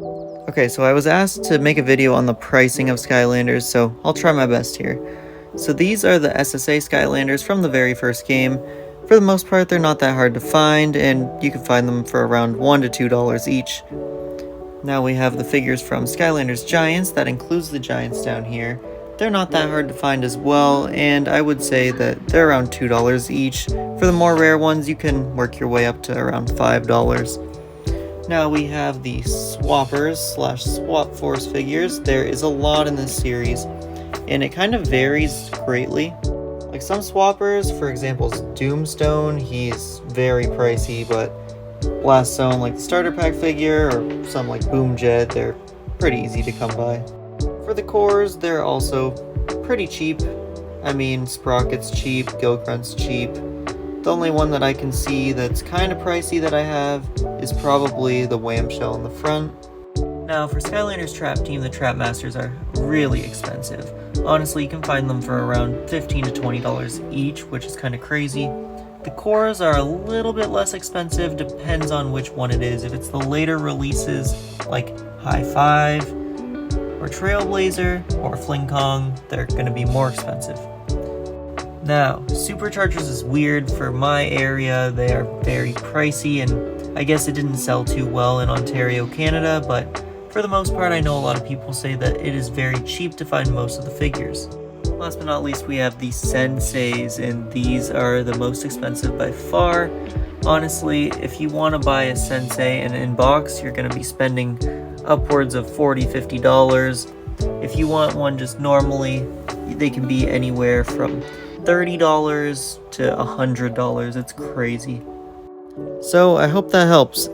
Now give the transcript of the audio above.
Okay, so I was asked to make a video on the pricing of Skylanders, so I'll try my best here. So these are the SSA Skylanders from the very first game. For the most part, they're not that hard to find, and you can find them for around $1 to $2 each. Now we have the figures from Skylanders Giants, that includes the Giants down here. They're not that hard to find as well, and I would say that they're around $2 each. For the more rare ones, you can work your way up to around $5. Now we have the Swappers / Swap Force figures. There is a lot in this series, and it kind of varies greatly. Like some Swappers, for example, Doomstone, he's very pricey, but Blast Zone, like the starter pack figure, or some like Boomjet, they're pretty easy to come by. For the cores, they're also pretty cheap. I mean, Sprocket's cheap, Gilgrunt's cheap. The only one that I can see that's kind of pricey that I have is probably the Wham Shell in the front. Now for Skylanders Trap Team, the Trap Masters are really expensive. Honestly, you can find them for around $15 to $20 each, which is kind of crazy. The cores are a little bit less expensive, depends on which one it is. If it's the later releases, like High Five, or Trailblazer, or Fling Kong, they're going to be more expensive. Now, Superchargers is weird. For my area, they are very pricey, and I guess it didn't sell too well in Ontario, Canada, but for the most part, I know a lot of people say that it is very cheap to find most of the figures. Last but not least, we have the Senseis, and these are the most expensive by far. Honestly, if you want to buy a Sensei and in box, you're going to be spending upwards of $40 to $50. If you want one just normally, they can be anywhere from $30 to $100. It's crazy. So I hope that helps.